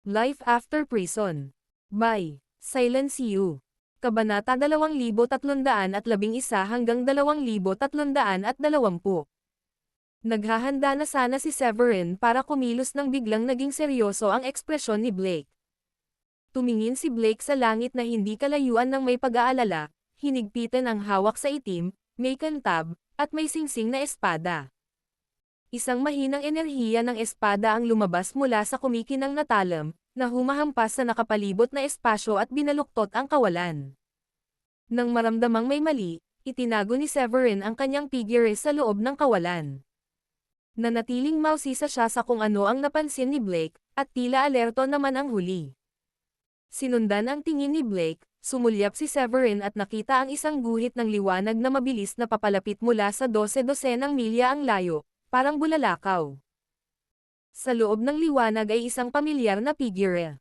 Life After Prison. By Silence You. Kabanata 2311 hanggang 2320. Naghahanda na sana si Severin para kumilos nang biglang naging seryoso ang ekspresyon ni Blake. Tumingin si Blake sa langit na hindi kalayuan ng may pag-aalala, hinigpitan ang hawak sa itim, may kantab, at may singsing na espada. Isang mahinang enerhiya ng espada ang lumabas mula sa kumikinang na talam, na humahampas sa nakapalibot na espasyo at binaluktot ang kawalan. Nang maramdamang may mali, itinago ni Severin ang kanyang figure sa loob ng kawalan. Nanatiling mausisa siya sa kung ano ang napansin ni Blake, at tila alerto naman ang huli. Sinundan ang tingin ni Blake, sumulyap si Severin at nakita ang isang guhit ng liwanag na mabilis na papalapit mula sa 12-dosenang milya ang layo, parang bulalakaw. Sa loob ng liwanag ay isang pamilyar na figure.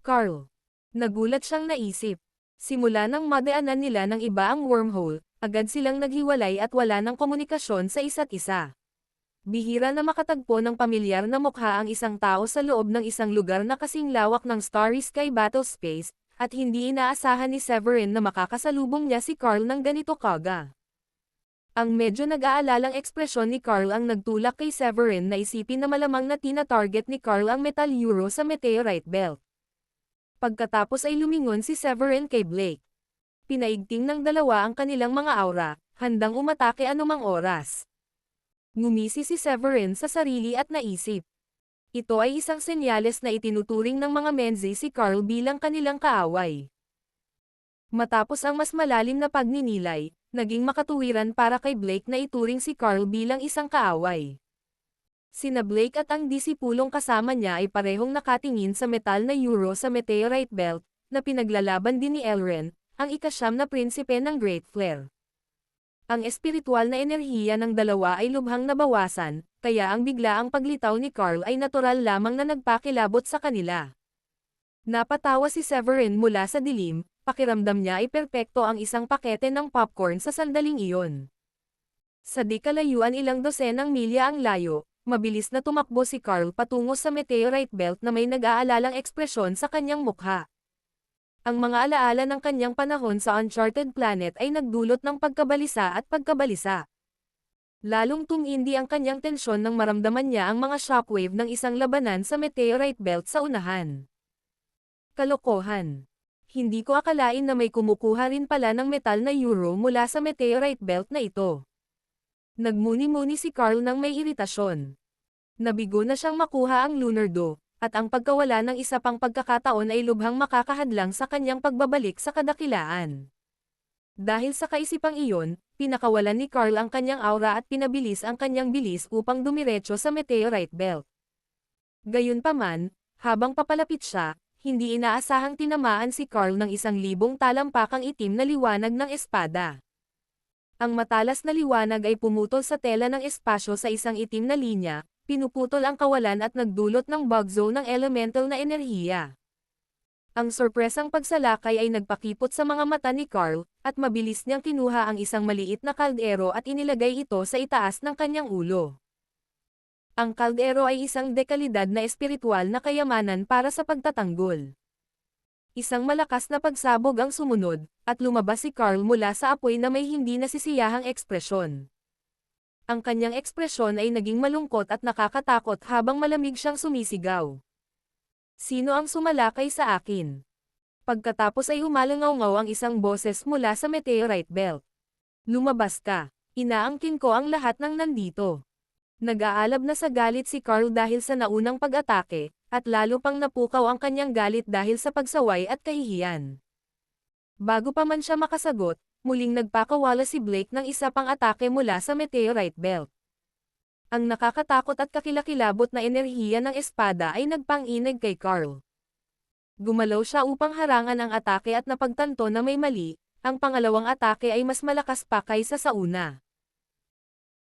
Carl. Nagulat siyang naisip. Simula nang madaanan nila ng iba ang wormhole, agad silang naghiwalay at wala ng komunikasyon sa isa't isa. Bihira na makatagpo ng pamilyar na mukha ang isang tao sa loob ng isang lugar na kasing lawak ng Starry Sky Battle Space, at hindi inaasahan ni Severin na makakasalubong niya si Carl ng ganito kaga. Ang medyo nag-aalalang ekspresyon ni Carl ang nagtulak kay Severin na isipin na malamang na tina-target ni Carl ang metal euro sa meteorite belt. Pagkatapos ay lumingon si Severin kay Blake. Pinaigting ng dalawa ang kanilang mga aura, handang umatake anumang oras. Ngumisi si Severin sa sarili at naisip. Ito ay isang senyales na itinuturing ng mga Menzi si Carl bilang kanilang kaaway. Matapos ang mas malalim na pagninilay, naging makatuwiran para kay Blake na ituring si Carl bilang isang kaaway. Sina Blake at ang disipulong kasama niya ay parehong nakatingin sa metal na euro sa meteorite belt, na pinaglalaban din ni Elren, ang ika-9 na prinsipe ng Great Flare. Ang espiritual na enerhiya ng dalawa ay lubhang nabawasan, kaya ang biglaang paglitaw ni Carl ay natural lamang na nagpakilabot sa kanila. Napatawa si Severin mula sa dilim, pakiramdam niya ay perpekto ang isang pakete ng popcorn sa sandaling iyon. Sa di kalayuan ilang dosenang milya ang layo, mabilis na tumakbo si Carl patungo sa meteorite belt na may nag-aalalang ekspresyon sa kanyang mukha. Ang mga alaala ng kanyang panahon sa Uncharted Planet ay nagdulot ng pagkabalisa at pagkabalisa. Lalong tumindi ang kanyang tensyon nang maramdaman niya ang mga shockwave ng isang labanan sa meteorite belt sa unahan. Kalokohan. Hindi ko akalain na may kumukuha rin pala ng metal na euro mula sa meteorite belt na ito. Nagmuni-muni si Carl nang may iritasyon. Nabigo na siyang makuha ang Lunar Do, at ang pagkawala ng isa pang pagkakataon ay lubhang makakahadlang sa kanyang pagbabalik sa kadakilaan. Dahil sa kaisipang iyon, pinakawalan ni Carl ang kanyang aura at pinabilis ang kanyang bilis upang dumiretso sa meteorite belt. Gayunpaman, habang papalapit siya, hindi inaasahang tinamaan si Carl ng 1,000 talampakang itim na liwanag ng espada. Ang matalas na liwanag ay pumutol sa tela ng espasyo sa isang itim na linya, pinuputol ang kawalan at nagdulot ng bug zone ng elemental na enerhiya. Ang sorpresang pagsalakay ay nagpakipot sa mga mata ni Carl, at mabilis niyang kinuha ang isang maliit na kaldero at inilagay ito sa itaas ng kanyang ulo. Ang kaldero ay isang dekalidad na espiritual na kayamanan para sa pagtatanggol. Isang malakas na pagsabog ang sumunod, at lumabas si Carl mula sa apoy na may hindi nasisiyahang ekspresyon. Ang kanyang ekspresyon ay naging malungkot at nakakatakot habang malamig siyang sumisigaw. Sino ang sumalakay sa akin? Pagkatapos ay humalangaw-ngaw ang isang boses mula sa meteorite belt. Lumabas ka, inaangkin ko ang lahat ng nandito. Nag-aalab na sa galit si Carl dahil sa naunang pag-atake, at lalo pang napukaw ang kanyang galit dahil sa pagsaway at kahihiyan. Bago pa man siya makasagot, muling nagpakawala si Blake ng isa pang atake mula sa meteorite belt. Ang nakakatakot at kakilakilabot na enerhiya ng espada ay nagpang-inig kay Carl. Gumalaw siya upang harangan ang atake at napagtanto na may mali, ang pangalawang atake ay mas malakas pa kaysa sa una.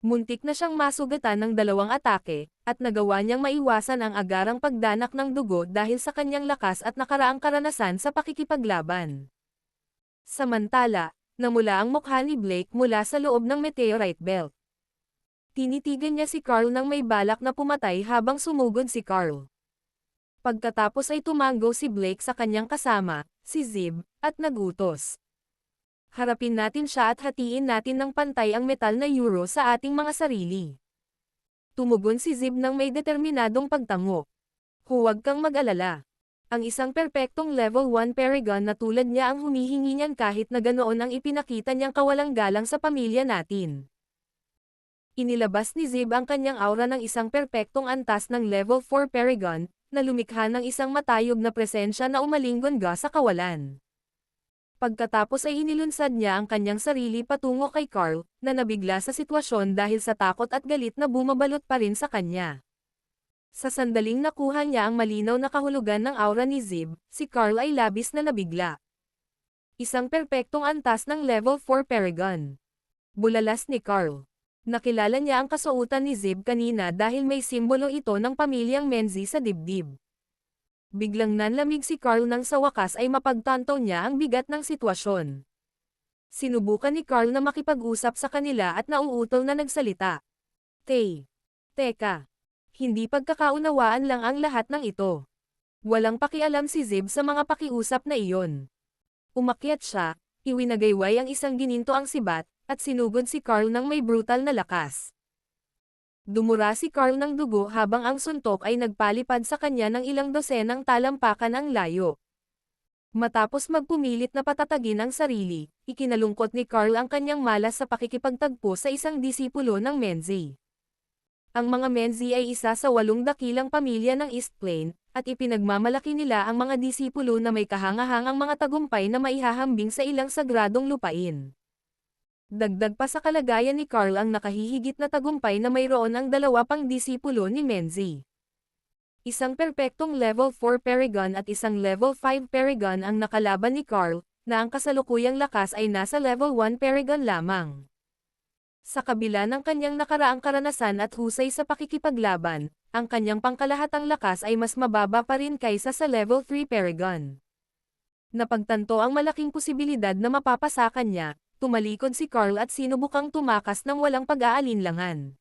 Muntik na siyang masugatan ng 2 atake, at nagawa niyang maiwasan ang agarang pagdanak ng dugo dahil sa kanyang lakas at nakaraang karanasan sa pakikipaglaban. Samantala, namula ang mukha ni Blake mula sa loob ng meteorite belt. Tinitigan niya si Carl nang may balak na pumatay habang sumugod si Carl. Pagkatapos ay tumango si Blake sa kanyang kasama, si Zib, at nagutos. Harapin natin siya at hatiin natin ng pantay ang metal na euro sa ating mga sarili. Tumugon si Zib ng may determinadong pagtango. Huwag kang mag-alala. Ang isang perpektong level 1 Paragon na tulad niya ang humihingi niyan kahit na ganoon ang ipinakita niyang kawalang galang sa pamilya natin. Inilabas ni Zib ang kanyang aura ng isang perpektong antas ng level 4 Paragon, na lumikha ng isang matayog na presensya na umalinggonga sa kawalan. Pagkatapos ay inilunsad niya ang kanyang sarili patungo kay Carl, na nabigla sa sitwasyon dahil sa takot at galit na bumabalot pa rin sa kanya. Sa sandaling nakuha niya ang malinaw na kahulugan ng aura ni Zib, si Carl ay labis na nabigla. Isang perpektong antas ng level 4 Paragon. Bulalas ni Carl. Nakilala niya ang kasuotan ni Zib kanina dahil may simbolo ito ng pamilyang Menzi sa dibdib. Biglang nanlamig si Carl nang sa wakas ay mapagtanto niya ang bigat ng sitwasyon. Sinubukan ni Carl na makipag-usap sa kanila at nauutol na nagsalita. Teka. Hindi pagkakaunawaan lang ang lahat ng ito. Walang pakialam si Zib sa mga pakiusap na iyon. Umakyat siya, iwinagayway ang isang gininto ang sibat, at sinugod si Carl ng may brutal na lakas. Dumura si Carl ng dugo habang ang suntok ay nagpalipad sa kanya ng ilang dosenang talampakan ang layo. Matapos magpumilit na patatagin ang sarili, ikinalungkot ni Carl ang kanyang malas sa pakikipagtagpo sa isang disipulo ng Menzi. Ang mga Menzi ay isa sa 8 dakilang pamilya ng East Plain, at ipinagmamalaki nila ang mga disipulo na may kahangahangang mga tagumpay na maihahambing sa ilang sagradong lupain. Dagdag pa sa kalagayan ni Carl ang nakahihigit na tagumpay na mayroon ang 2 pang disipulo ni Menzi. Isang perpektong level 4 Paragon at isang level 5 Paragon ang nakalaban ni Carl, na ang kasalukuyang lakas ay nasa level 1 Paragon lamang. Sa kabila ng kanyang nakaraang karanasan at husay sa pakikipaglaban, ang kanyang pangkalahatang lakas ay mas mababa pa rin kaysa sa level 3 Paragon. Napagtanto ang malaking posibilidad na mapapasa kanya, tumalikod si Carl at sinubukang tumakas ng walang pag-aalinlangan.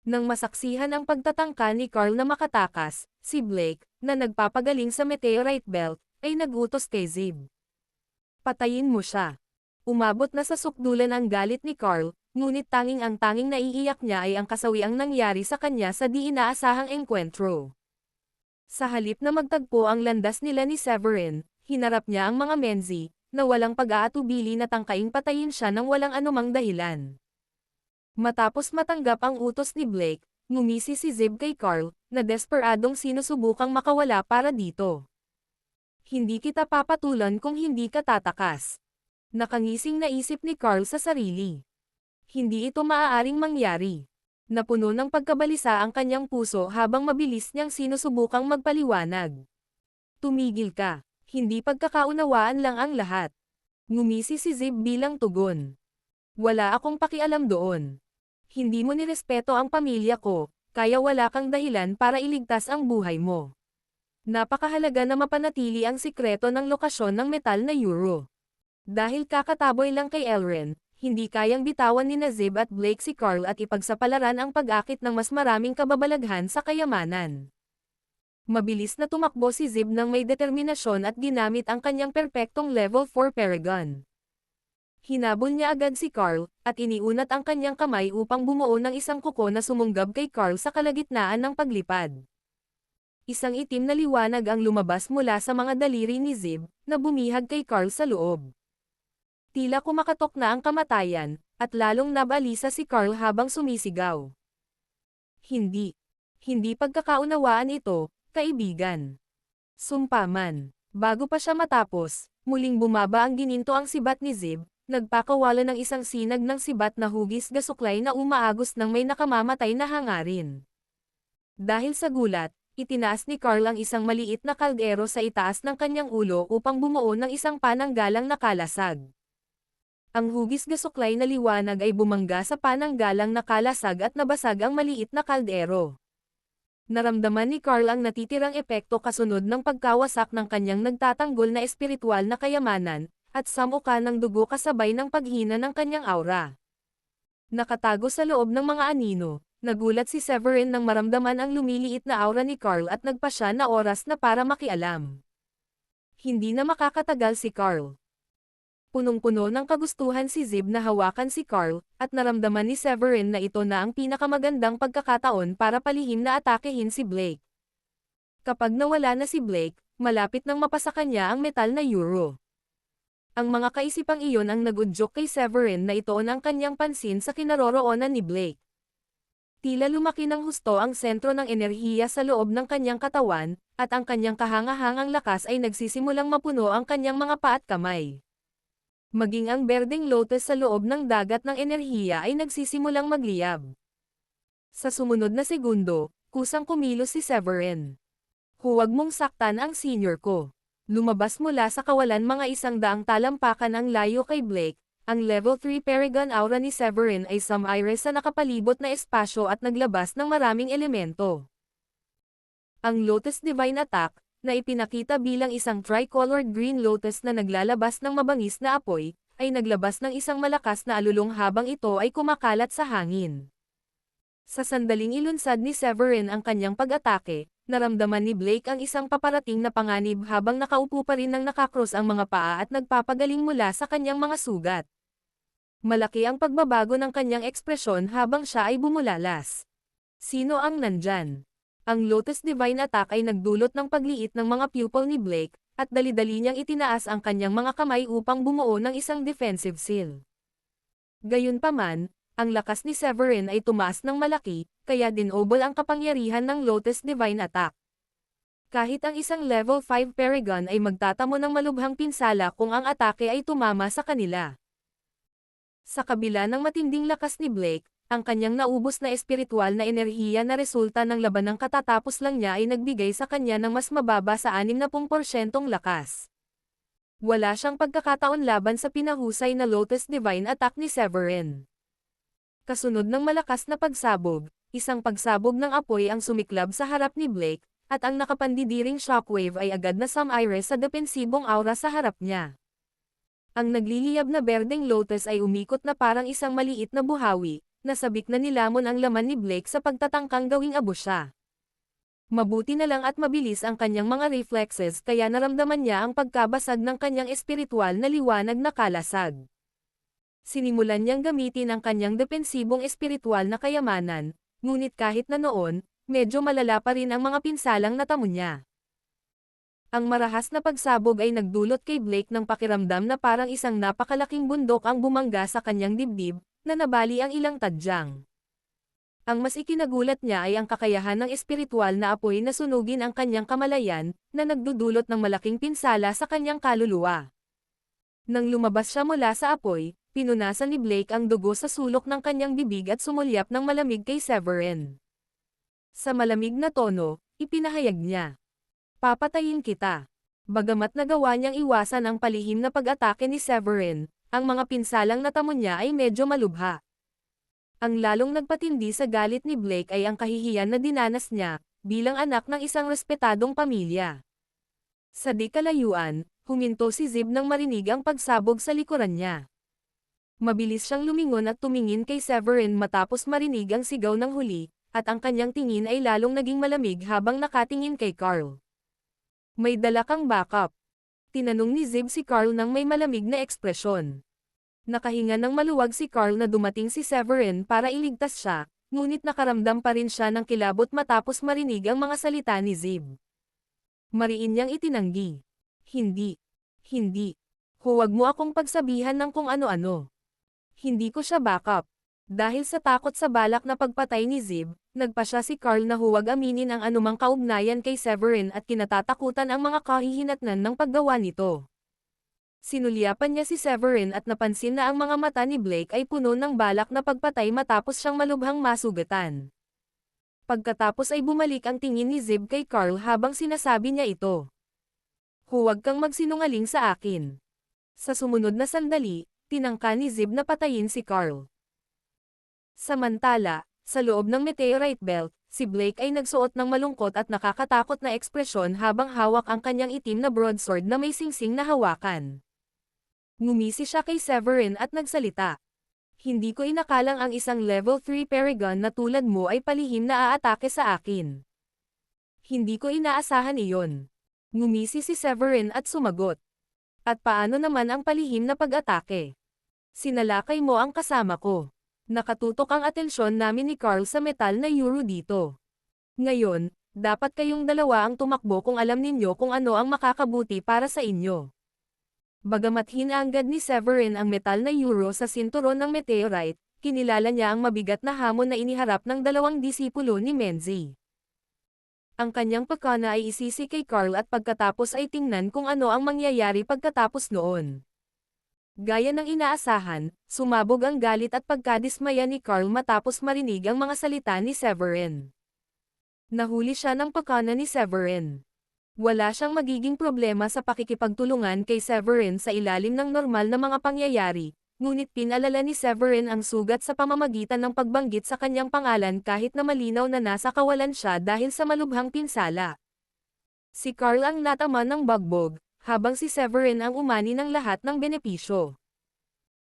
Nang masaksihan ang pagtatangka ni Carl na makatakas, si Blake, na nagpapagaling sa meteorite belt, ay nagutos kay Zib. Patayin mo siya. Umabot na sa sukdulan ang galit ni Carl, ngunit tanging naiiyak niya ay ang kasawiang nangyari sa kanya sa di inaasahang engkwentro. Sa halip na magtagpo ang landas nila ni Severin, hinarap niya ang mga Menzi, na walang pag-aatubili na tangkaing patayin siya ng walang anumang dahilan. Matapos matanggap ang utos ni Blake, ngumisi si Zib kay Carl, na desperadong sinusubukang makawala para dito. Hindi kita papatulan kung hindi ka tatakas. Nakangising naisip ni Carl sa sarili. Hindi ito maaaring mangyari. Napuno ng pagkabalisa ang kanyang puso habang mabilis niyang sinusubukang magpaliwanag. Tumigil ka. Hindi pagkakaunawaan lang ang lahat. Ngumisi si Zib bilang tugon. Wala akong pakialam doon. Hindi mo nirespeto ang pamilya ko, kaya wala kang dahilan para iligtas ang buhay mo. Napakahalaga na mapanatili ang sikreto ng lokasyon ng metal na euro. Dahil kakataboy lang kay Elren, hindi kayang bitawan ni Zib at Blake si Carl at ipagsapalaran ang pag-akit ng mas maraming kababalaghan sa kayamanan. Mabilis na tumakbo si Zib ng may determinasyon at ginamit ang kanyang perpektong level 4 Paragon. Hinabol niya agad si Carl, at iniunat ang kanyang kamay upang bumuo ng isang kuko na sumunggab kay Carl sa kalagitnaan ng paglipad. Isang itim na liwanag ang lumabas mula sa mga daliri ni Zib, na bumihag kay Carl sa loob. Tila kumakatok na ang kamatayan, at lalong nabalisa si Carl habang sumisigaw. Hindi pagkakaunawaan ito, kaibigan. Sumpaman. Bago pa siya matapos, muling bumaba ang gininto ang sibat ni Zib, nagpakawala ng isang sinag ng sibat na hugis gasuklay na umaagos ng may nakamamatay na hangarin. Dahil sa gulat, itinaas ni Carl ang isang maliit na kaldero sa itaas ng kanyang ulo upang bumuo ng isang pananggalang na kalasag. Ang hugis gasuklay na liwanag ay bumangga sa pananggalang na kalasag at nabasag ang maliit na kaldero. Naramdaman ni Carl ang natitirang epekto kasunod ng pagkawasak ng kanyang nagtatanggol na espiritual na kayamanan, at samuka ng dugo kasabay ng paghina ng kanyang aura. Nakatago sa loob ng mga anino, Nagulat si Severin nang maramdaman ang lumiliit na aura ni Carl at nagpa siya na oras na para makialam. Hindi na makakatagal si Carl. Punong-puno ng kagustuhan si Zib na hawakan si Carl, at naramdaman ni Severin na ito na ang pinakamagandang pagkakataon para palihim na atakehin si Blake. Kapag nawala na si Blake, malapit nang mapasa kanya ang metal na euro. Ang mga kaisipang iyon ang nagudyok kay Severin na itoon ang kanyang pansin sa kinaroroonan ni Blake. Tila lumaki ng husto ang sentro ng enerhiya sa loob ng kanyang katawan, at ang kanyang kahangahangang lakas ay nagsisimulang mapuno ang kanyang mga paa at kamay. Maging ang berdeng lotus sa loob ng dagat ng enerhiya ay nagsisimulang magliyab. Sa sumunod na segundo, kusang kumilos si Severin. Huwag mong saktan ang senior ko. Lumabas mula sa kawalan mga 100 talampakan ang layo kay Blake. Ang level 3 Paragon aura ni Severin ay sumire sa nakapalibot na espasyo at naglabas ng maraming elemento. Ang Lotus Divine Attack, na ipinakita bilang isang tricolored green lotus na naglalabas ng mabangis na apoy, ay naglabas ng isang malakas na alulong habang ito ay kumakalat sa hangin. Sa sandaling ilunsad ni Severin ang kanyang pag-atake, naramdaman ni Blake ang isang paparating na panganib habang nakaupo pa rin nang nakakross ang mga paa at nagpapagaling mula sa kanyang mga sugat. Malaki ang pagbabago ng kanyang ekspresyon habang siya ay bumulalas. Sino ang nandyan? Ang Lotus Divine Attack ay nagdulot ng pagliit ng mga pupil ni Blake, at dali-dali niyang itinaas ang kanyang mga kamay upang bumuo ng isang defensive seal. Gayunpaman, ang lakas ni Severin ay tumaas ng malaki, kaya dinobol ang kapangyarihan ng Lotus Divine Attack. Kahit ang isang level 5 Paragon ay magtatamo ng malubhang pinsala kung ang atake ay tumama sa kanila. Sa kabila ng matinding lakas ni Blake, ang kanyang naubos na espiritual na enerhiya na resulta ng labanang katatapos lang niya ay nagbigay sa kanya ng mas mababa sa 60% lakas. Wala siyang pagkakataon laban sa pinahusay na Lotus Divine Attack ni Severin. Kasunod ng malakas na pagsabog, isang pagsabog ng apoy ang sumiklab sa harap ni Blake, at ang nakapandidiring shockwave ay agad na sumire sa depensibong aura sa harap niya. Ang nagliliyab na berdeng lotus ay umikot na parang isang maliit na buhawi, nasabik na nilamon ang laman ni Blake sa pagtatangkang gawing abo siya. Mabuti na lang at mabilis ang kanyang mga reflexes kaya naramdaman niya ang pagkabasag ng kanyang espiritual na liwanag na kalasag. Sinimulan niyang gamitin ang kanyang depensibong espiritual na kayamanan, ngunit kahit na noon, medyo malala pa rin ang mga pinsalang natamo niya. Ang marahas na pagsabog ay nagdulot kay Blake ng pakiramdam na parang isang napakalaking bundok ang bumangga sa kanyang dibdib, na nabali ang ilang tadyang. Ang mas ikinagulat niya ay ang kakayahan ng espiritual na apoy na sunugin ang kanyang kamalayan, na nagdudulot ng malaking pinsala sa kanyang kaluluwa. Nang lumabas siya mula sa apoy, pinunasan ni Blake ang dugo sa sulok ng kanyang bibig at sumulyap ng malamig kay Severin. Sa malamig na tono, ipinahayag niya, "Papatayin kita." Bagamat nagawa niyang iwasan ang palihim na pag-atake ni Severin, ang mga pinsalang natamo niya ay medyo malubha. Ang lalong nagpatindi sa galit ni Blake ay ang kahihiyan na dinanas niya, bilang anak ng isang respetadong pamilya. Sa di kalayuan, huminto si Zib nang marinig ang pagsabog sa likuran niya. Mabilis siyang lumingon at tumingin kay Severin matapos marinig ang sigaw ng huli, at ang kanyang tingin ay lalong naging malamig habang nakatingin kay Carl. "May dala kang backup?" Tinanong ni Zib si Carl nang may malamig na ekspresyon. Nakahinga ng maluwag si Carl na dumating si Severin para iligtas siya, ngunit nakaramdam pa rin siya ng kilabot matapos marinig ang mga salita ni Zib. Mariin niyang itinanggi. Hindi. Huwag mo akong pagsabihan ng kung ano-ano. Hindi ko siya backup." Dahil sa takot sa balak na pagpatay ni Zib, nagpa siya si Carl na huwag aminin ang anumang kaugnayan kay Severin at kinatatakutan ang mga kahihinatnan ng paggawa nito. Sinulyapan niya si Severin at napansin na ang mga mata ni Blake ay puno ng balak na pagpatay matapos siyang malubhang masugatan. Pagkatapos ay bumalik ang tingin ni Zib kay Carl habang sinasabi niya ito. "Huwag kang magsinungaling sa akin." Sa sumunod na sandali, tinangka ni Zib na patayin si Carl. Samantala, sa loob ng meteorite belt, si Blake ay nagsuot ng malungkot at nakakatakot na ekspresyon habang hawak ang kanyang itim na broadsword na may singsing na hawakan. Ngumisi siya kay Severin at nagsalita. Hindi ko inakalang ang isang level 3 Paragon na tulad mo ay palihim na aatake sa akin. Hindi ko inaasahan iyon. Ngumisi si Severin at sumagot. At paano naman ang palihim na pag-atake? Sinalakay mo ang kasama ko. Nakatutok ang atensyon namin ni Carl sa metal na euro dito. Ngayon, dapat kayong dalawa ang tumakbo kung alam ninyo kung ano ang makakabuti para sa inyo. Bagamat hinanggad ni Severin ang metal na euro sa sinturon ng meteorite, kinilala niya ang mabigat na hamon na iniharap ng dalawang disipulo ni Menzi. Ang kanyang pagkana ay isisi kay Carl at pagkatapos ay tingnan kung ano ang mangyayari pagkatapos noon. Gaya ng inaasahan, sumabog ang galit at pagkadismaya ni Carl matapos marinig ang mga salita ni Severin. Nahuli siya ng pagkana ni Severin. Wala siyang magiging problema sa pakikipagtulungan kay Severin sa ilalim ng normal na mga pangyayari, ngunit pinalala ni Severin ang sugat sa pamamagitan ng pagbanggit sa kanyang pangalan kahit na malinaw na nasa kawalan siya dahil sa malubhang pinsala. Si Carl ang natama ng bagbog, habang si Severin ang umani ng lahat ng benepisyo.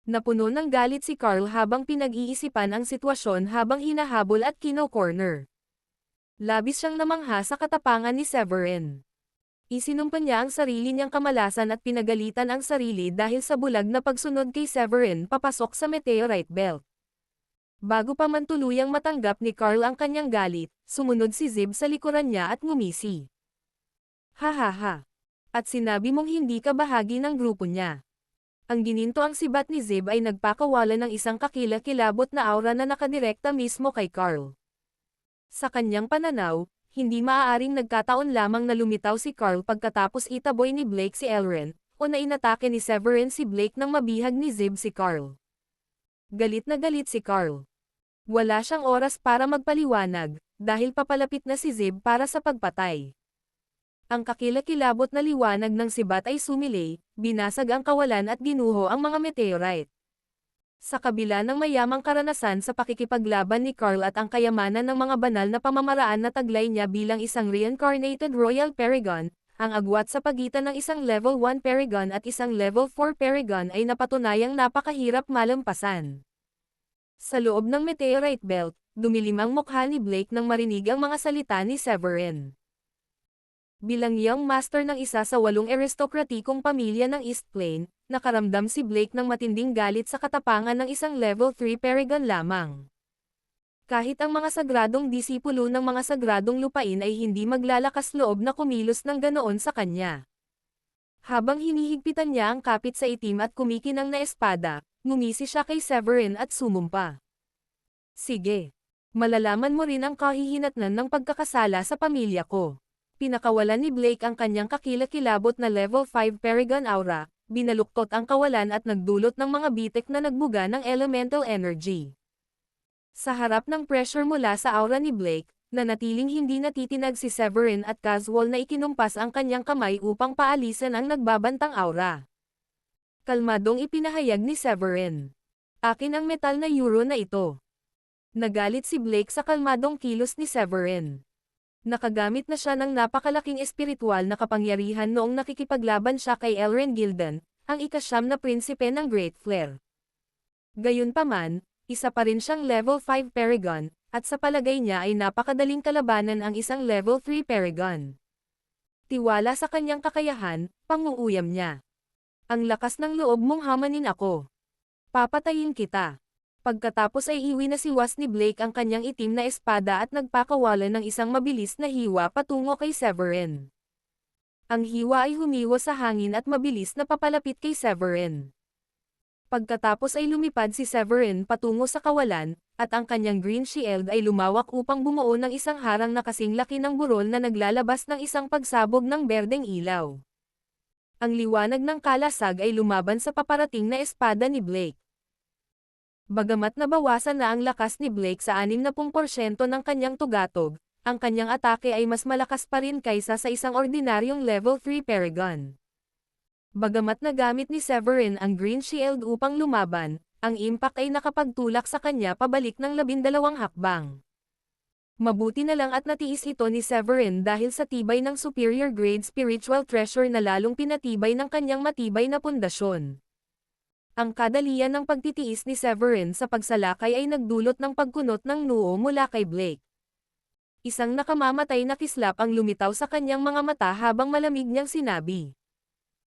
Napuno ng galit si Carl habang pinag-iisipan ang sitwasyon habang hinahabol at kino-corner. Labis siyang namangha sa katapangan ni Severin. Isinumpa niya ang sarili niyang kamalasan at pinagalitan ang sarili dahil sa bulag na pagsunod kay Severin papasok sa meteorite belt. Bago pa man tuluyang matanggap ni Carl ang kanyang galit, sumunod si Zib sa likuran niya at ngumisi. Hahaha. At sinabi mong hindi ka bahagi ng grupo niya. Ang gininto ang sibat ni Zib ay nagpakawala ng isang kakilakilabot na aura na nakadirekta mismo kay Carl. Sa kanyang pananaw, hindi maaaring nagkataon lamang na lumitaw si Carl pagkatapos itaboy ni Blake si Elren, o na inatake ni Severin si Blake nang mabihag ni Zib si Carl. Galit na galit si Carl. Wala siyang oras para magpaliwanag, dahil papalapit na si Zib para sa pagpatay. Ang kakilakilabot na liwanag ng sibat ay sumilay, binasag ang kawalan at ginuho ang mga meteorite. Sa kabila ng mayamang karanasan sa pakikipaglaban ni Carl at ang kayamanan ng mga banal na pamamaraan na taglay niya bilang isang reincarnated Royal Paragon, ang agwat sa pagitan ng isang level 1 Paragon at isang level 4 Paragon ay napatunayang napakahirap malampasan. Sa loob ng meteorite belt, dumilim ang mukha ni Blake nang marinig ang mga salita ni Severin. Bilang young master ng isa sa 8 aristokratikong pamilya ng East Plain, nakaramdam si Blake ng matinding galit sa katapangan ng isang level 3 Paragon lamang. Kahit ang mga sagradong disipulo ng mga sagradong lupain ay hindi maglalakas loob na kumilos ng ganoon sa kanya. Habang hinihigpitan niya ang kapit sa itim at kumikinang na espada, ngumisi siya kay Severin at sumumpa. Sige. Malalaman mo rin ang kahihinatnan ng pagkakasala sa pamilya ko. Pinakawalan ni Blake ang kanyang kakilakilabot na level 5 Paragon aura, binaluktot ang kawalan at nagdulot ng mga bitik na nagbuga ng elemental energy. Sa harap ng pressure mula sa aura ni Blake, nanatiling hindi natitinag si Severin at casual na ikinumpas ang kanyang kamay upang paalisan ang nagbabantang aura. Kalmadong ipinahayag ni Severin. Akin ang metal na euro na ito. Nagalit si Blake sa kalmadong kilos ni Severin. Nakagamit na siya ng napakalaking espiritual na kapangyarihan noong nakikipaglaban siya kay Elren Gildan, ang ika-9 na prinsipe ng Great Flare. Gayunpaman, isa pa rin siyang level 5 Paragon, at sa palagay niya ay napakadaling kalabanan ang isang level 3 Paragon. Tiwala sa kanyang kakayahan, panguuyam niya. Ang lakas ng loob mong hamanin ako. Papatayin kita. Pagkatapos ay iwi na siwas ni Blake ang kanyang itim na espada at nagpakawala ng isang mabilis na hiwa patungo kay Severin. Ang hiwa ay humiwa sa hangin at mabilis na papalapit kay Severin. Pagkatapos ay lumipad si Severin patungo sa kawalan, at ang kanyang green shield ay lumawak upang bumuo ng isang harang na kasing laki ng burol na naglalabas ng isang pagsabog ng berdeng ilaw. Ang liwanag ng kalasag ay lumaban sa paparating na espada ni Blake. Bagamat nabawasan na ang lakas ni Blake sa 60% ng kanyang tugatog, ang kanyang atake ay mas malakas pa rin kaysa sa isang ordinaryong level 3 Paragon. Bagamat nagamit ni Severin ang Green Shield upang lumaban, ang impact ay nakapagtulak sa kanya pabalik ng 12 hakbang. Mabuti na lang at natiis ito ni Severin dahil sa tibay ng superior grade spiritual treasure na lalong pinatibay ng kanyang matibay na pundasyon. Ang kadalian ng pagtitiis ni Severin sa pagsalakay ay nagdulot ng pagkunot ng noo mula kay Blake. Isang nakamamatay na kislap ang lumitaw sa kanyang mga mata habang malamig niyang sinabi.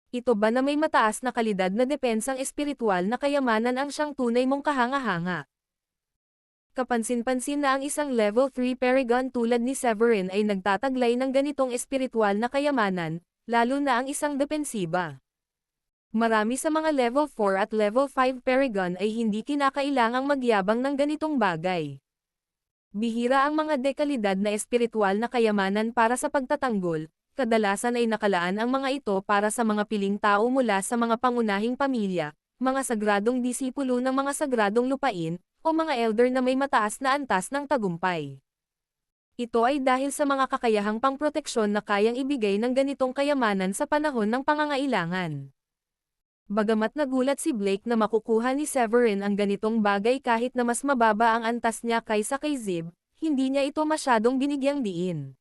Ito ba na may mataas na kalidad na depensang espiritual na kayamanan ang siyang tunay mong kahanga-hanga? Kapansin-pansin na ang isang level 3 Paragon tulad ni Severin ay nagtataglay ng ganitong espiritual na kayamanan, lalo na ang isang depensiba. Marami sa mga level 4 at level 5 Paragon ay hindi kinakailangang magyabang ng ganitong bagay. Bihira ang mga dekalidad na espiritual na kayamanan para sa pagtatanggol, kadalasan ay nakalaan ang mga ito para sa mga piling tao mula sa mga pangunahing pamilya, mga sagradong disipulo ng mga sagradong lupain, o mga elder na may mataas na antas ng tagumpay. Ito ay dahil sa mga kakayahang pangproteksyon na kayang ibigay ng ganitong kayamanan sa panahon ng pangangailangan. Bagamat nagulat si Blake na makukuha ni Severin ang ganitong bagay kahit na mas mababa ang antas niya kaysa kay Zib, hindi niya ito masyadong binigyang diin.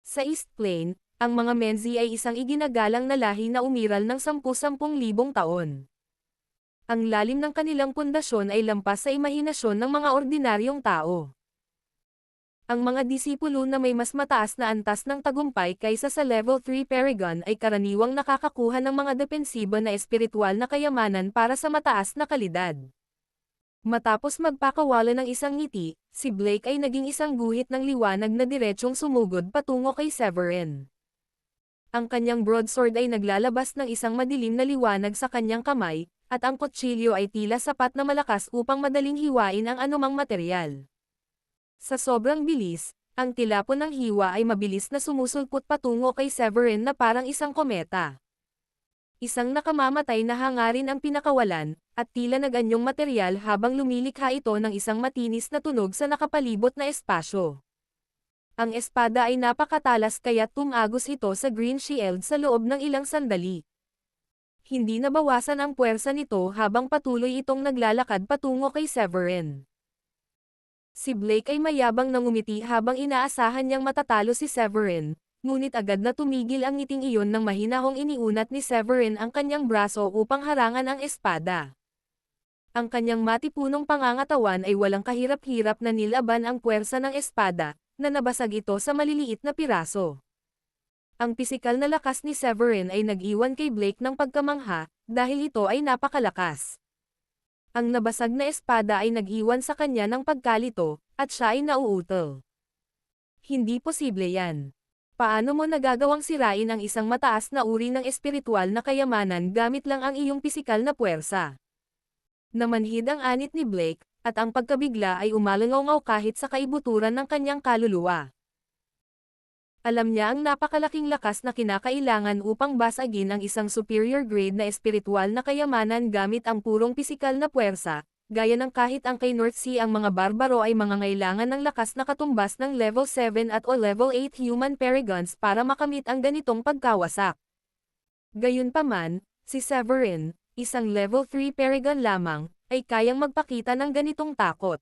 Sa East Plain, ang mga Menzi ay isang iginagalang na lahi na umiral ng 10,000 taon. Ang lalim ng kanilang pundasyon ay lampas sa imahinasyon ng mga ordinaryong tao. Ang mga disipulo na may mas mataas na antas ng tagumpay kaysa sa level 3 Paragon ay karaniwang nakakakuha ng mga depensiba na espiritual na kayamanan para sa mataas na kalidad. Matapos magpakawala ng isang ngiti, si Blake ay naging isang guhit ng liwanag na diretsyong sumugod patungo kay Severin. Ang kanyang broadsword ay naglalabas ng isang madilim na liwanag sa kanyang kamay, at ang kutsilyo ay tila sapat na malakas upang madaling hiwain ang anumang materyal. Sa sobrang bilis, ang tilapon ng hiwa ay mabilis na sumusulpot patungo kay Severin na parang isang kometa. Isang nakamamatay na hangarin ang pinakawalan, at tila naganyong materyal habang lumilikha ito ng isang matinis na tunog sa nakapalibot na espasyo. Ang espada ay napakatalas kaya't tumagos ito sa green shield sa loob ng ilang sandali. Hindi nabawasan ang puwersa nito habang patuloy itong naglalakad patungo kay Severin. Si Blake ay mayabang na ngumiti habang inaasahan niyang matatalo si Severin, ngunit agad na tumigil ang ngiting iyon nang mahinahong iniunat ni Severin ang kanyang braso upang harangan ang espada. Ang kanyang matipunong pangangatawan ay walang kahirap-hirap na nilaban ang puwersa ng espada, na nabasag ito sa maliliit na piraso. Ang pisikal na lakas ni Severin ay nag-iwan kay Blake ng pagkamangha, dahil ito ay napakalakas. Ang nabasag na espada ay nag-iwan sa kanya ng pagkalito, at siya ay nauutal. Hindi posible yan. Paano mo nagagawang sirain ang isang mataas na uri ng espiritual na kayamanan gamit lang ang iyong pisikal na puwersa? Namanhid ang anit ni Blake, at ang pagkabigla ay umalangaw kahit sa kaibuturan ng kanyang kaluluwa. Alam niya ang napakalaking lakas na kinakailangan upang basagin ang isang superior grade na espiritual na kayamanan gamit ang purong pisikal na puwersa, gaya ng kahit ang kay Northsea ang mga barbaro ay mangangailangan ng lakas na katumbas ng level 7 at o level 8 human paragons para makamit ang ganitong pagkawasak. Gayunpaman, si Severin, isang level 3 paragon lamang, ay kayang magpakita ng ganitong takot.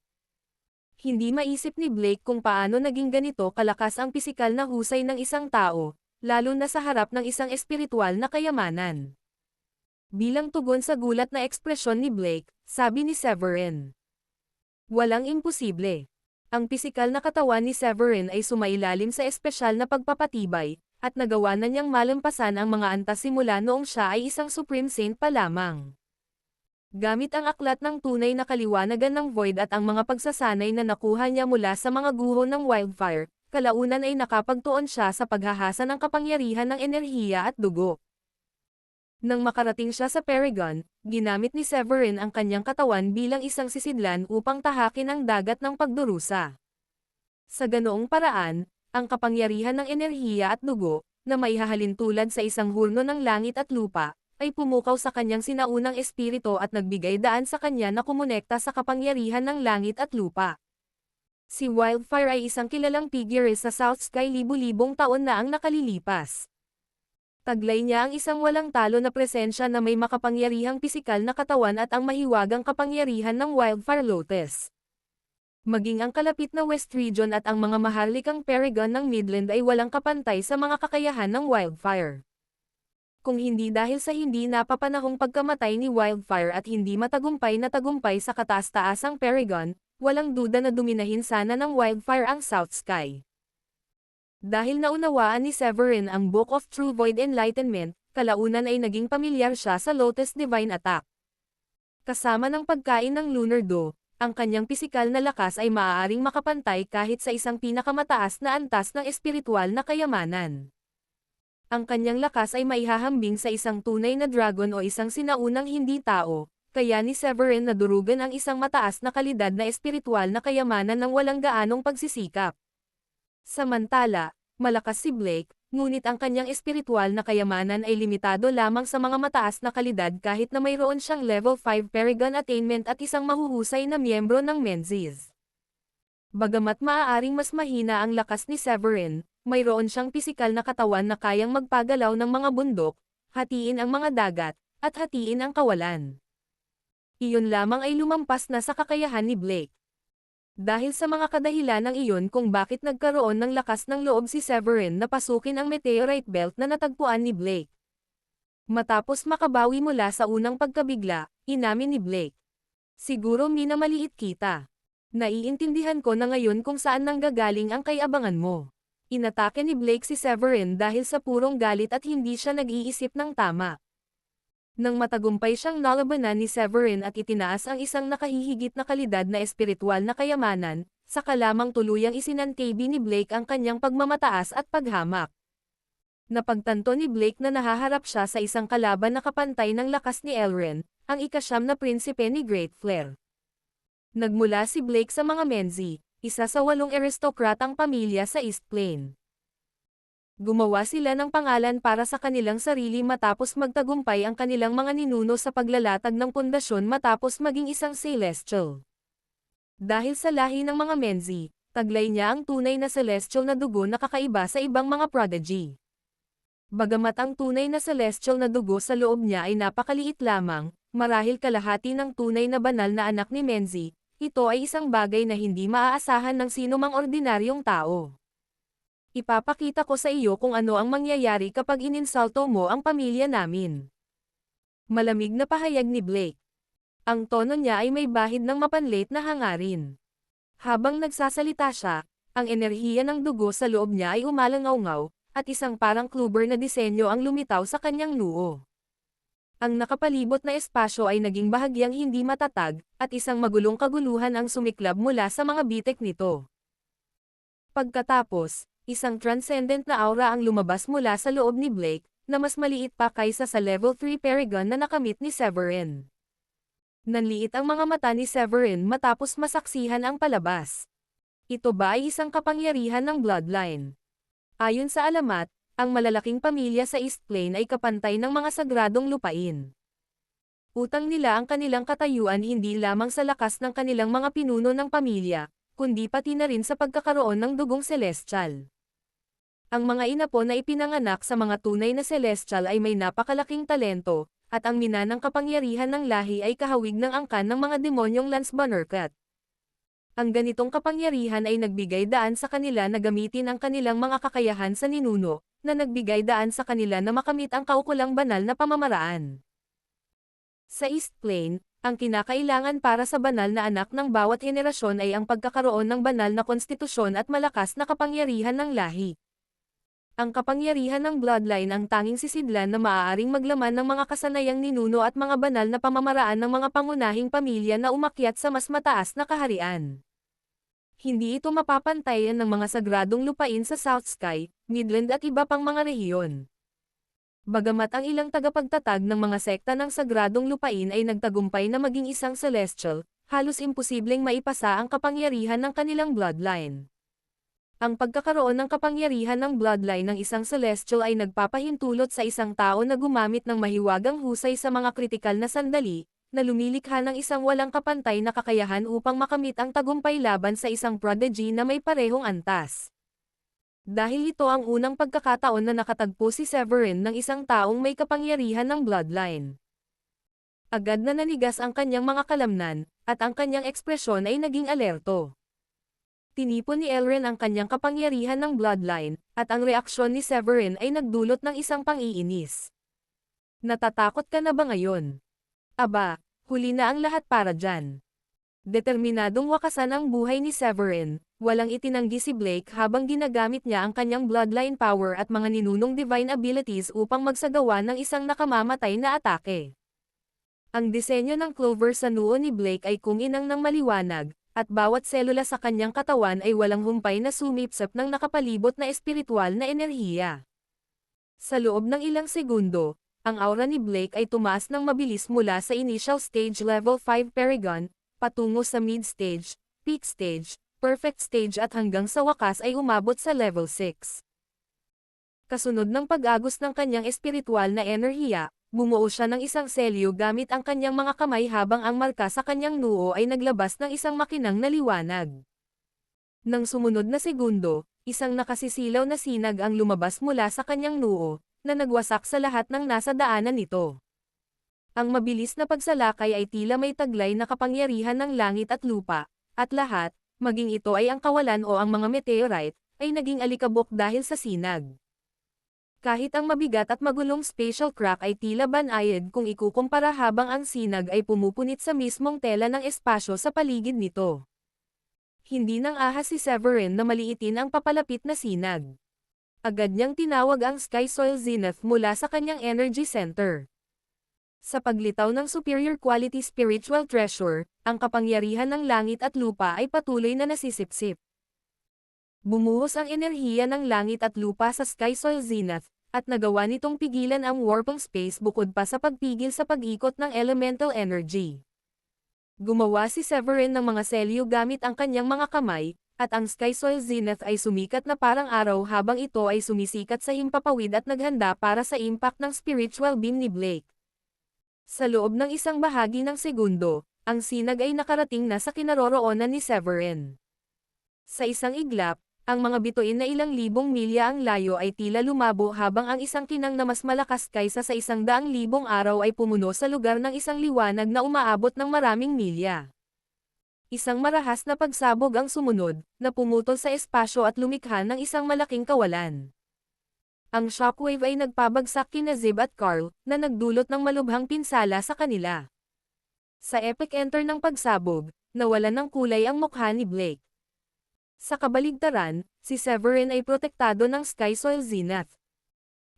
Hindi maisip ni Blake kung paano naging ganito kalakas ang pisikal na husay ng isang tao, lalo na sa harap ng isang espiritual na kayamanan. Bilang tugon sa gulat na ekspresyon ni Blake, sabi ni Severin. Walang imposible. Ang pisikal na katawan ni Severin ay sumailalim sa espesyal na pagpapatibay, at nagawa na niyang malampasan ang mga antas simula noong siya ay isang Supreme Saint pa lamang. Gamit ang aklat ng tunay na kaliwanagan ng Void at ang mga pagsasanay na nakuha niya mula sa mga guho ng Wildfire, kalaunan ay nakapagtuon siya sa paghahasa ng kapangyarihan ng enerhiya at dugo. Nang makarating siya sa Paragon, ginamit ni Severin ang kanyang katawan bilang isang sisidlan upang tahakin ang dagat ng pagdurusa. Sa ganoong paraan, ang kapangyarihan ng enerhiya at dugo, na maihahalin tulad sa isang hurno ng langit at lupa, ay pumukaw sa kanyang sinaunang espiritu at nagbigay daan sa kanya na kumonekta sa kapangyarihan ng langit at lupa. Si Wildfire ay isang kilalang figure sa South Sky libu-libong taon na ang nakalilipas. Taglay niya ang isang walang talo na presensya na may makapangyarihang pisikal na katawan at ang mahiwagang kapangyarihan ng Wildfire Lotus. Maging ang kalapit na West Region at ang mga maharlikang Paragon ng Midland ay walang kapantay sa mga kakayahan ng Wildfire. Kung hindi dahil sa hindi napapanahong pagkamatay ni Wildfire at hindi matagumpay na tagumpay sa kataas-taasang Paragon, walang duda na duminahin sana ng Wildfire ang South Sky. Dahil naunawaan ni Severin ang Book of True Void Enlightenment, kalaunan ay naging pamilyar siya sa Lotus Divine Attack. Kasama ng pagkain ng Lunar Dew, ang kanyang pisikal na lakas ay maaaring makapantay kahit sa isang pinakamataas na antas ng espiritual na kayamanan. Ang kanyang lakas ay maihahambing sa isang tunay na dragon o isang sinaunang hindi tao, kaya ni Severin nadurugan ang isang mataas na kalidad na espiritual na kayamanan ng walang gaanong pagsisikap. Samantala, malakas si Blake, ngunit ang kanyang espiritual na kayamanan ay limitado lamang sa mga mataas na kalidad kahit na mayroon siyang level 5 Paragon attainment at isang mahuhusay na miyembro ng Menzies. Bagamat maaaring mas mahina ang lakas ni Severin, mayroon siyang pisikal na katawan na kayang magpagalaw ng mga bundok, hatiin ang mga dagat, at hatiin ang kawalan. Iyon lamang ay lumampas na sa kakayahan ni Blake. Dahil sa mga kadahilan ng iyon kung bakit nagkaroon ng lakas ng loob si Severin na pasukin ang meteorite belt na natagpuan ni Blake. Matapos makabawi mula sa unang pagkabigla, inamin ni Blake. Siguro minamaliit kita. Naiintindihan ko na ngayon kung saan nanggagaling ang kayabangan mo. Inatake ni Blake si Severin dahil sa purong galit at hindi siya nag-iisip ng tama. Nang matagumpay siyang nalabanan ni Severin at itinaas ang isang nakahihigit na kalidad na espiritual na kayamanan, saka lamang tuluyang isinantabi ni Blake ang kanyang pagmamataas at paghamak. Napagtanto ni Blake na nahaharap siya sa isang kalaban na kapantay ng lakas ni Elren, ang ika-9 na prinsipe ni Great Flare. Nagmula si Blake sa mga Menzi, isa sa 8 aristokratang pamilya sa East Plain. Gumawa sila ng pangalan para sa kanilang sarili matapos magtagumpay ang kanilang mga ninuno sa paglalatag ng pundasyon matapos maging isang Celestial. Dahil sa lahi ng mga Menzi, taglay niya ang tunay na Celestial na dugo na kakaiba sa ibang mga prodigy. Bagamat ang tunay na Celestial na dugo sa loob niya ay napakaliit lamang, marahil kalahati ng tunay na banal na anak ni Menzi, ito ay isang bagay na hindi maaasahan ng sinumang ordinaryong tao. Ipapakita ko sa iyo kung ano ang mangyayari kapag ininsulto mo ang pamilya namin. Malamig na pahayag ni Blake. Ang tono niya ay may bahid ng mapanlit na hangarin. Habang nagsasalita siya, ang enerhiya ng dugo sa loob niya ay umalangaw-ngaw, at isang parang kluber na disenyo ang lumitaw sa kanyang noo. Ang nakapalibot na espasyo ay naging bahagyang hindi matatag, at isang magulong kaguluhan ang sumiklab mula sa mga bitek nito. Pagkatapos, isang transcendent na aura ang lumabas mula sa loob ni Blake, na mas maliit pa kaysa sa level 3 Paragon na nakamit ni Severin. Nanliit ang mga mata ni Severin matapos masaksihan ang palabas. Ito ba ay isang kapangyarihan ng bloodline? Ayon sa alamat, ang malalaking pamilya sa East Plain ay kapantay ng mga sagradong lupain. Utang nila ang kanilang katayuan hindi lamang sa lakas ng kanilang mga pinuno ng pamilya, kundi pati na rin sa pagkakaroon ng dugong celestial. Ang mga inapo na ipinanganak sa mga tunay na celestial ay may napakalaking talento, at ang minanang kapangyarihan ng lahi ay kahawig ng angkan ng mga demonyong Lance Bannercat. Ang ganitong kapangyarihan ay nagbigay daan sa kanila na gamitin ang kanilang mga kakayahan sa ninuno, na nagbigay daan sa kanila na makamit ang kaukulang banal na pamamaraan. Sa East Plain, ang kinakailangan para sa banal na anak ng bawat henerasyon ay ang pagkakaroon ng banal na konstitusyon at malakas na kapangyarihan ng lahi. Ang kapangyarihan ng bloodline ang tanging sisidlan na maaaring maglaman ng mga kasanayang ninuno at mga banal na pamamaraan ng mga pangunahing pamilya na umakyat sa mas mataas na kaharian. Hindi ito mapapantayan ng mga sagradong lupain sa South Sky, Midland at iba pang mga rehiyon. Bagamat ang ilang tagapagtatag ng mga sekta ng sagradong lupain ay nagtagumpay na maging isang celestial, halos imposibleng maipasa ang kapangyarihan ng kanilang bloodline. Ang pagkakaroon ng kapangyarihan ng bloodline ng isang celestial ay nagpapahintulot sa isang tao na gumamit ng mahiwagang husay sa mga kritikal na sandali, na lumilikha ng isang walang kapantay na kakayahan upang makamit ang tagumpay laban sa isang prodigy na may parehong antas. Dahil ito ang unang pagkakataon na nakatagpo si Severin ng isang taong may kapangyarihan ng bloodline. Agad na nanigas ang kanyang mga kalamnan, at ang kanyang ekspresyon ay naging alerto. Tinipon ni Elren ang kanyang kapangyarihan ng bloodline, at ang reaksyon ni Severin ay nagdulot ng isang pang-iinis. Natatakot ka na ba ngayon? Aba, huli na ang lahat para dyan. Determinadong wakasan ang buhay ni Severin, walang itinanggi si Blake habang ginagamit niya ang kanyang bloodline power at mga ninunong divine abilities upang magsagawa ng isang nakamamatay na atake. Ang disenyo ng clover sa noo ni Blake ay kuminang ng maliwanag, at bawat selula sa kanyang katawan ay walang humpay na sumipsap ng nakapalibot na espiritual na enerhiya. Sa loob ng ilang segundo, ang aura ni Blake ay tumaas ng mabilis mula sa initial stage level 5 Paragon, patungo sa mid-stage, peak stage, perfect stage at hanggang sa wakas ay umabot sa level 6. Kasunod ng pag-agos ng kanyang espiritual na enerhiya, bumuo siya ng isang selyo gamit ang kanyang mga kamay habang ang marka sa kanyang noo ay naglabas ng isang makinang na liwanag. Nang sumunod na segundo, isang nakasisilaw na sinag ang lumabas mula sa kanyang noo, na nagwasak sa lahat ng nasa daanan nito. Ang mabilis na pagsalakay ay tila may taglay na kapangyarihan ng langit at lupa, at lahat, maging ito ay ang kawalan o ang mga meteorite, ay naging alikabok dahil sa sinag. Kahit ang mabigat at magulong spatial crack ay tila banayad kung ikukumpara habang ang sinag ay pumupunit sa mismong tela ng espasyo sa paligid nito. Hindi nang ahas si Severin na maliitin ang papalapit na sinag. Agad niyang tinawag ang Sky Soil Zenith mula sa kanyang energy center. Sa paglitaw ng superior quality spiritual treasure, ang kapangyarihan ng langit at lupa ay patuloy na nasisipsip. Bumuhos ang enerhiya ng langit at lupa sa Sky Soil Zenith, at nagawa nitong pigilan ang warping space bukod pa sa pagpigil sa pag-ikot ng elemental energy. Gumawa si Severin ng mga selyo gamit ang kanyang mga kamay, at ang Sky Soil Zenith ay sumikat na parang araw habang ito ay sumisikat sa himpapawid at naghanda para sa impact ng spiritual beam ni Blake. Sa loob ng isang bahagi ng segundo, ang sinag ay nakarating na sa kinaroroonan ni Severin. Sa isang iglap, ang mga bituin na ilang libong milya ang layo ay tila lumabo habang ang isang kinang na mas malakas kaysa sa 100,000 araw ay pumuno sa lugar ng isang liwanag na umaabot ng maraming milya. Isang marahas na pagsabog ang sumunod, na pumutol sa espasyo at lumikha ng isang malaking kawalan. Ang shockwave ay nagpabagsak kina Zib at Carl, na nagdulot ng malubhang pinsala sa kanila. Sa epic enter ng pagsabog, nawalan ng kulay ang mukha ni Blake. Sa kabaligtaran, si Severin ay protektado ng Sky Soil Zenith.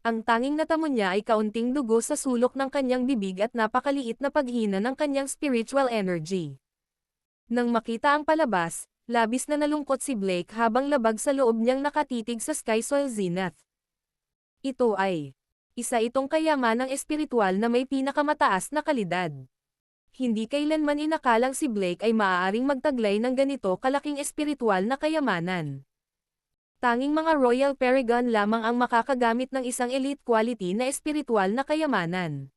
Ang tanging natamo niya ay kaunting dugo sa sulok ng kanyang bibig at napakaliit na paghina ng kanyang spiritual energy. Nang makita ang palabas, labis na nalungkot si Blake habang labag sa loob niyang nakatitig sa Sky Soil Zenith. Ito ay isa itong kayamanang espiritual na may pinakamataas na kalidad. Hindi kailanman inakalang si Blake ay maaaring magtaglay ng ganito kalaking espiritual na kayamanan. Tanging mga Royal Paragon lamang ang makakagamit ng isang elite quality na espiritual na kayamanan.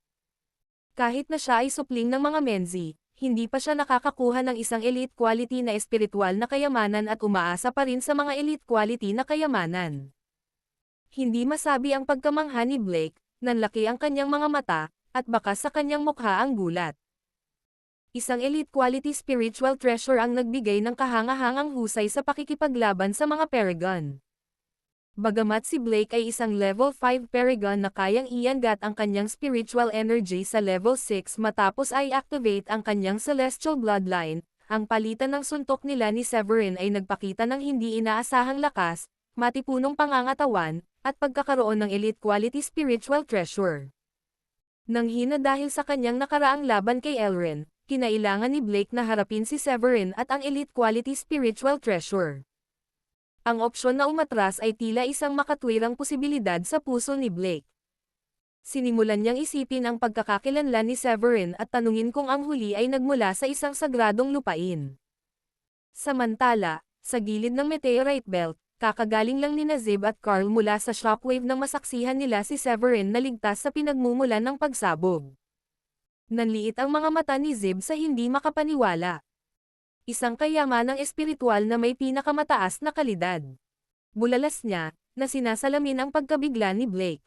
Kahit na siya ay supling ng mga Menzi, hindi pa siya nakakakuha ng isang elite quality na espiritual na kayamanan at umaasa pa rin sa mga elite quality na kayamanan. Hindi masabi ang pagkamangha ni Blake, nanlaki ang kanyang mga mata, at baka sa kanyang mukha ang gulat. Isang elite quality spiritual treasure ang nagbigay ng kahangahangang husay sa pakikipaglaban sa mga Paragon. Bagamat si Blake ay isang level 5 Paragon na kayang iangat ang kanyang spiritual energy sa level 6 matapos ay activate ang kanyang celestial bloodline, ang palitan ng suntok nila ni Severin ay nagpakita ng hindi inaasahang lakas, matipunong pangangatawan, at pagkakaroon ng elite quality spiritual treasure. Nang hina dahil sa kanyang nakaraang laban kay Elrin, kinailangan ni Blake na harapin si Severin at ang elite quality spiritual treasure. Ang opsyon na umatras ay tila isang makatwirang posibilidad sa puso ni Blake. Sinimulan niyang isipin ang pagkakakilanlan ni Severin at tanungin kung ang huli ay nagmula sa isang sagradong lupain. Samantala, sa gilid ng meteorite belt, kakagaling lang ni Zib at Carl mula sa shockwave nang masaksihan nila si Severin na ligtas sa pinagmumulan ng pagsabog. Nanliit ang mga mata ni Zib sa hindi makapaniwala. Isang kayamanang espiritual na may pinakamataas na kalidad. Bulalas niya, na sinasalamin ang pagkabigla ni Blake.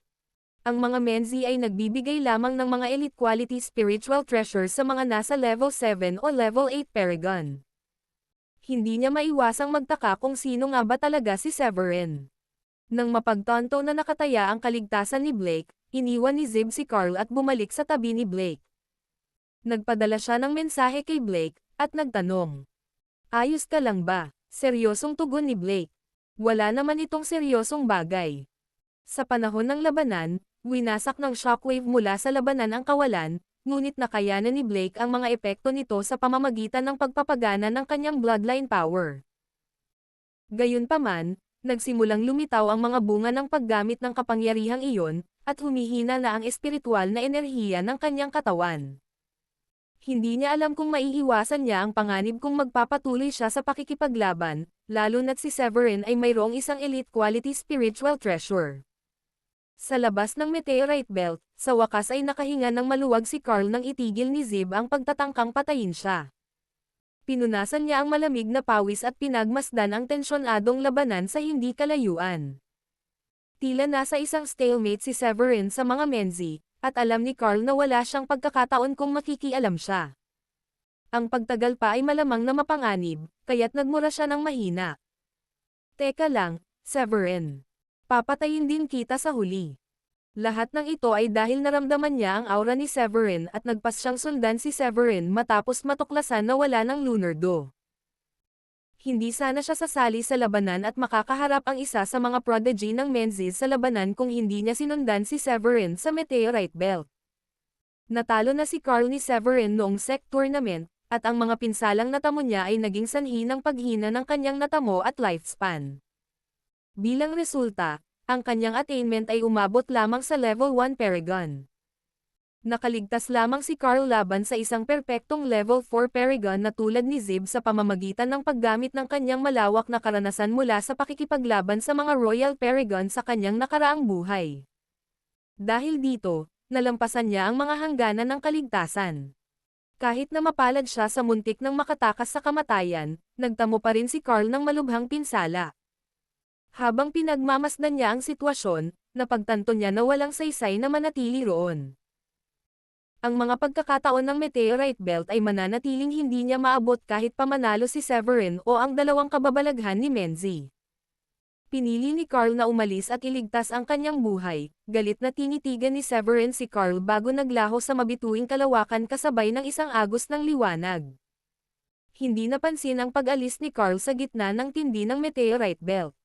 Ang mga Menzi ay nagbibigay lamang ng mga elite quality spiritual treasures sa mga nasa level 7 o level 8 Paragon. Hindi niya maiwasang magtaka kung sino nga ba talaga si Severin. Nang mapagtanto na nakataya ang kaligtasan ni Blake, Iniwan ni Zib si Carl at bumalik sa tabi ni Blake. Nagpadala siya ng mensahe kay Blake, at nagtanong. Ayos ka lang ba? Seryosong tugon ni Blake. Wala naman itong seryosong bagay. Sa panahon ng labanan, winasak ng shockwave mula sa labanan ang kawalan, ngunit nakayanan ni Blake ang mga epekto nito sa pamamagitan ng pagpapagana ng kanyang bloodline power. Gayunpaman, nagsimulang lumitaw ang mga bunga ng paggamit ng kapangyarihang iyon, at humihina na ang espiritual na enerhiya ng kanyang katawan. Hindi niya alam kung maiiwasan niya ang panganib kung magpapatuloy siya sa pakikipaglaban, lalo na't si Severin ay mayroong isang elite quality spiritual treasure. Sa labas ng meteorite belt, sa wakas ay nakahinga ng maluwag si Carl nang itigil ni Zib ang pagtatangkang patayin siya. Pinunasan niya ang malamig na pawis at pinagmasdan ang tensyonadong labanan sa hindi kalayuan. Tila nasa isang stalemate si Severin sa mga Menzi, at alam ni Carl na wala siyang pagkakataon kung makikialam siya. Ang pagtagal pa ay malamang na mapanganib, kaya't nagmura siya ng mahina. Teka lang, Severin. Papatayin din kita sa huli. Lahat ng ito ay dahil naramdaman niya ang aura ni Severin at nagpas siyang sundan si Severin matapos matuklasan na wala ng Lunardo. Hindi sana siya sasali sa labanan at makakaharap ang isa sa mga prodigy ng Menzies sa labanan kung hindi niya sinundan si Severin sa meteorite belt. Natalo na si Carl ni Severin noong SEC tournament, at ang mga pinsalang natamo niya ay naging sanhi ng paghina ng kanyang natamo at lifespan. Bilang resulta, ang kanyang attainment ay umabot lamang sa level 1 Paragon. Nakaligtas lamang si Carl laban sa isang perpektong level 4 Paragon na tulad ni Zib sa pamamagitan ng paggamit ng kanyang malawak na karanasan mula sa pakikipaglaban sa mga Royal Paragon sa kanyang nakaraang buhay. Dahil dito, nalampasan niya ang mga hangganan ng kaligtasan. Kahit na mapalad siya sa muntik ng makatakas sa kamatayan, nagtamo pa rin si Carl ng malubhang pinsala. Habang pinagmamasdan niya ang sitwasyon, napagtanto niya na walang saysay na manatili roon. Ang mga pagkakataon ng meteorite belt ay mananatiling hindi niya maabot kahit pa manalo si Severin o ang dalawang kababalaghan ni Menzi. Pinili ni Carl na umalis at iligtas ang kanyang buhay, galit na tinitigan ni Severin si Carl bago naglaho sa mabituing kalawakan kasabay ng isang agos ng liwanag. Hindi napansin ang pag-alis ni Carl sa gitna ng tindi ng meteorite belt.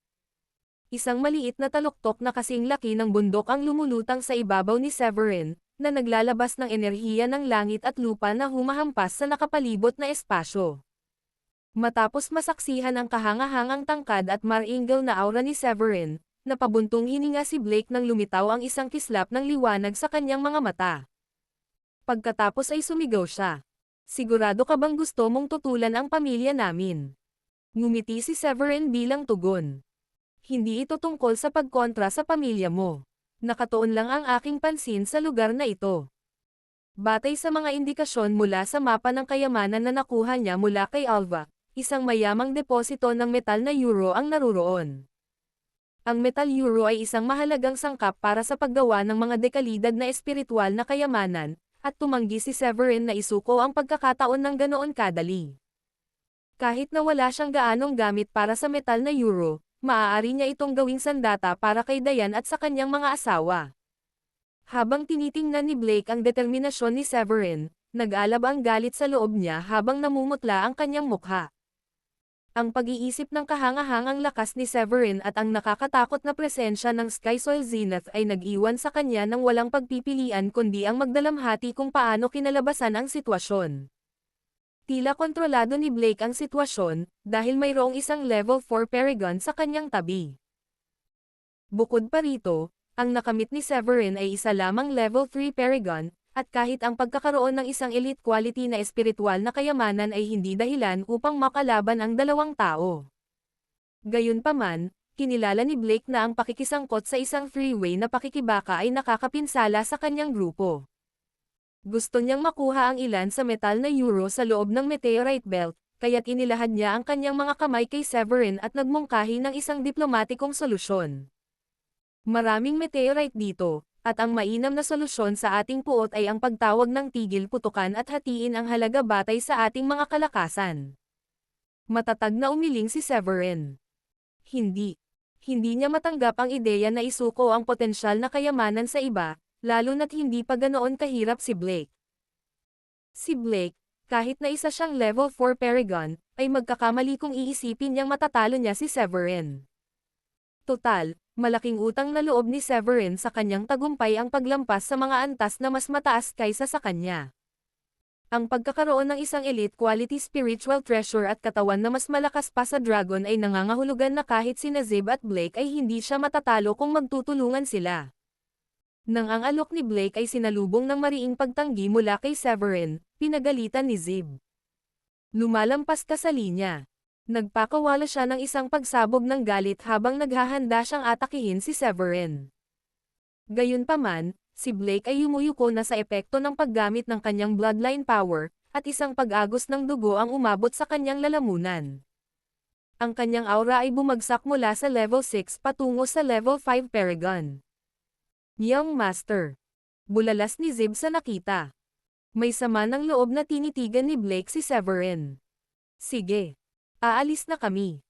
Isang maliit na taluktok na kasing laki ng bundok ang lumulutang sa ibabaw ni Severin, na naglalabas ng enerhiya ng langit at lupa na humahampas sa nakapalibot na espasyo. Matapos masaksihan ang kahangahangang tangkad at maringal na aura ni Severin, napabuntong hininga si Blake nang lumitaw ang isang kislap ng liwanag sa kanyang mga mata. Pagkatapos ay sumigaw siya. Sigurado ka bang gusto mong tutulan ang pamilya namin? Ngumiti si Severin bilang tugon. Hindi ito tungkol sa pagkontra sa pamilya mo. Nakatuon lang ang aking pansin sa lugar na ito. Batay sa mga indikasyon mula sa mapa ng kayamanan na nakuha niya mula kay Alva, isang mayamang deposito ng metal na euro ang naruroon. Ang metal euro ay isang mahalagang sangkap para sa paggawa ng mga dekalidad na espiritual na kayamanan, at tumanggi si Severin na isuko ang pagkakataon ng ganoon kadali. Kahit na wala siyang gaanong gamit para sa metal na euro, maaari niya itong gawing sandata para kay Diane at sa kanyang mga asawa. Habang tinitingnan ni Blake ang determinasyon ni Severin, nag-alab ang galit sa loob niya habang namumutla ang kanyang mukha. Ang pag-iisip ng kahangahangang lakas ni Severin at ang nakakatakot na presensya ng Sky Soil Zenith ay nag-iwan sa kanya ng walang pagpipilian kundi ang magdalamhati kung paano kinalabasan ang sitwasyon. Tila kontrolado ni Blake ang sitwasyon, dahil mayroong isang level 4 Paragon sa kanyang tabi. Bukod pa rito, ang nakamit ni Severin ay isa lamang level 3 Paragon, at kahit ang pagkakaroon ng isang elite quality na espiritual na kayamanan ay hindi dahilan upang makalaban ang dalawang tao. Gayunpaman, kinilala ni Blake na ang pakikisangkot sa isang freeway na pakikibaka ay nakakapinsala sa kanyang grupo. Gusto niyang makuha ang ilan sa metal na euro sa loob ng meteorite belt, kaya't inilahad niya ang kanyang mga kamay kay Severin at nagmungkahi ng isang diplomatikong solusyon. Maraming meteorite dito, at ang mainam na solusyon sa ating puot ay ang pagtawag ng tigil putukan at hatiin ang halaga batay sa ating mga kalakasan. Matatag na umiling si Severin. Hindi niya matanggap ang ideya na isuko ang potensyal na kayamanan sa iba, lalo na't hindi pa ganoon kahirap si Blake. Si Blake, kahit na isa siyang level 4 Paragon, ay magkakamali kung iisipin niyang matatalo niya si Severin. Total, malaking utang na loob ni Severin sa kanyang tagumpay ang paglampas sa mga antas na mas mataas kaysa sa kanya. Ang pagkakaroon ng isang elite quality spiritual treasure at katawan na mas malakas pa sa dragon ay nangangahulugan na kahit sina Zeb at Blake ay hindi siya matatalo kung magtutulungan sila. Nang ang alok ni Blake ay sinalubong ng mariing pagtanggi mula kay Severin, pinagalitan ni Zeb. Lumalampas ka sa linya. Nagpakawala siya ng isang pagsabog ng galit habang naghahanda siyang atakihin si Severin. Gayunpaman, si Blake ay yumuyuko na sa epekto ng paggamit ng kanyang bloodline power, at isang pag-agos ng dugo ang umabot sa kanyang lalamunan. Ang kanyang aura ay bumagsak mula sa level 6 patungo sa level 5 Paragon. Young Master. Bulalas ni Zeb sa nakita. May sama ng loob na tinitigan ni Blake si Severin. Sige. Aalis na kami.